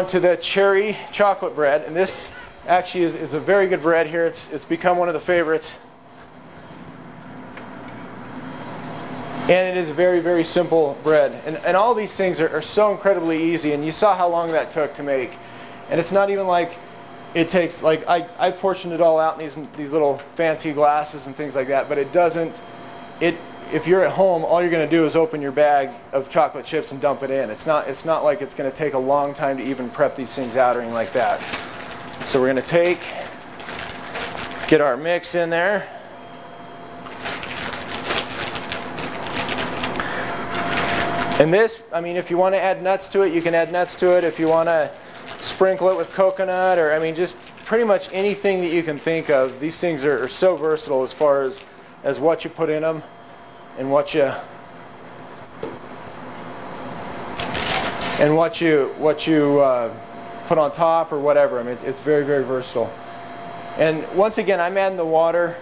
on to the cherry chocolate bread, and this actually is a very good bread here. It's become one of the favorites. And it is very, very simple bread. And all these things are so incredibly easy, and you saw how long that took to make. And it's not even like it takes, like I portioned it all out in these little fancy glasses and things like that, but it doesn't, if you're at home, all you're going to do is open your bag of chocolate chips and dump it in. It's not like it's going to take a long time to even prep these things out or anything like that. So we're going to get our mix in there. And this, I mean, if you want to add nuts to it, you can add nuts to it. If you want to sprinkle it with coconut, or I mean, just pretty much anything that you can think of. These things are so versatile as far as what you put in them and what you put on top or whatever. I mean, it's very, very versatile. And once again, I'm adding the water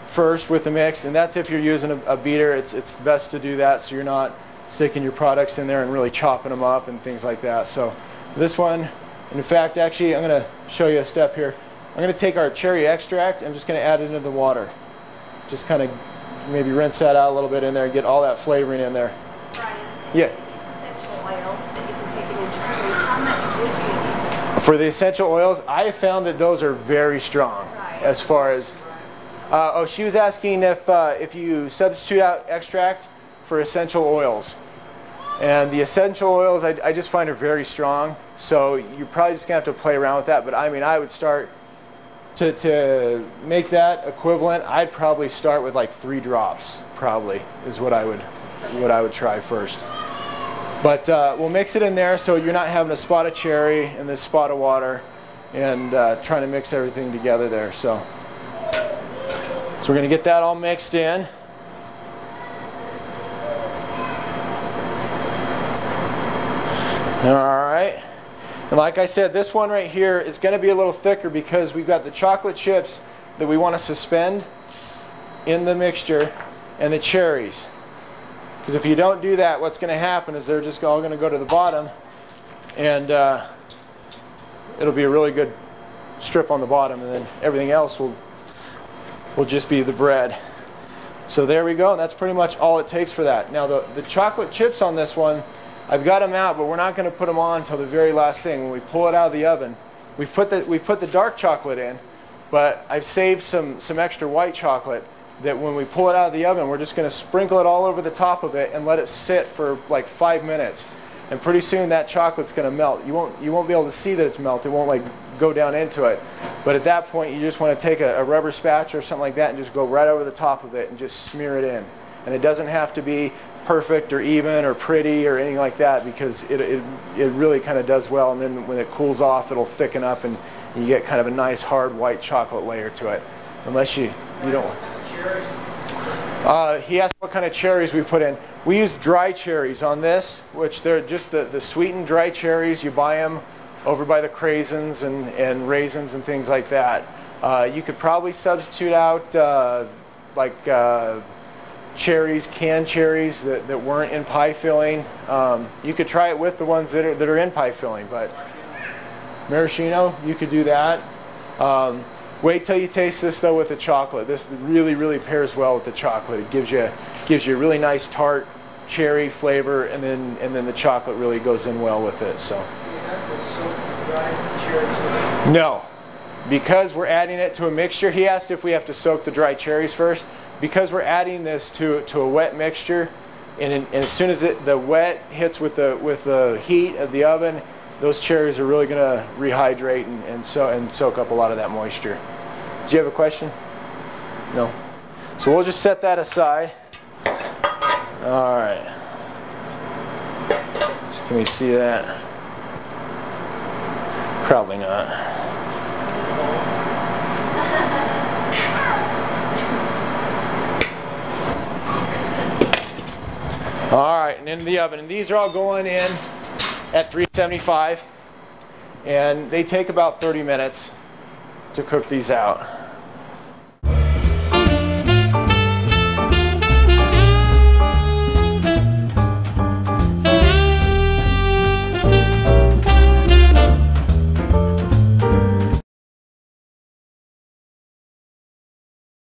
first with the mix, and that's if you're using a beater. It's best to do that so you're not sticking your products in there and really chopping them up and things like that. So this one, in fact, actually, I'm going to show you a step here. I'm going to take our cherry extract. I'm just going to add it into the water. Just kind of maybe rinse that out a little bit in there and get all that flavoring in there. Brian, yeah. These essential oils that you can take it internally, how much would you use? For the essential oils, I found that those are very strong. Right. As far as, oh, she was asking if you substitute out extract for essential oils. And the essential oils, I just find are very strong. So you're probably just going to have to play around with that. But I mean, I would start to make that equivalent. I'd probably start with like 3 drops. Probably is what I would try first. But we'll mix it in there so you're not having a spot of cherry and this spot of water, and trying to mix everything together there. So we're going to get that all mixed in. Alright, and like I said, this one right here is going to be a little thicker because we've got the chocolate chips that we want to suspend in the mixture and the cherries. Because if you don't do that, what's going to happen is they're just all going to go to the bottom, and it'll be a really good strip on the bottom, and then everything else will just be the bread. So there we go, and that's pretty much all it takes for that. Now the chocolate chips on this one, I've got them out, but we're not going to put them on until the very last thing. When we pull it out of the oven, we've put the dark chocolate in, but I've saved some extra white chocolate that when we pull it out of the oven, we're just going to sprinkle it all over the top of it and let it sit for like 5 minutes. And pretty soon that chocolate's going to melt. You won't be able to see that it's melted. It won't like go down into it. But at that point, you just want to take a rubber spatula or something like that and just go right over the top of it and just smear it in. And it doesn't have to be perfect or even or pretty or anything like that, because it really kind of does well, and then when it cools off, it'll thicken up and you get kind of a nice hard white chocolate layer to it. Unless you don't. He asked what kind of cherries we put in. We use dry cherries on this, which they're just the sweetened dry cherries. You buy them over by the Craisins and Raisins and things like that. You could probably substitute out cherries, canned cherries that weren't in pie filling. You could try it with the ones that are in pie filling, but maraschino, you could do that. Wait till you taste this though with the chocolate. This really, really pairs well with the chocolate. It gives you a really nice tart cherry flavor, and then the chocolate really goes in well with it. So. No, because we're adding it to a mixture. He asked if we have to soak the dry cherries first. Because we're adding this to a wet mixture, and as soon as the wet hits with the heat of the oven, those cherries are really going to rehydrate and soak up a lot of that moisture. Do you have a question? No. So we'll just set that aside. All right. So can we see that? Probably not. All right, and into the oven. And these are all going in at 375, and they take about 30 minutes to cook these out.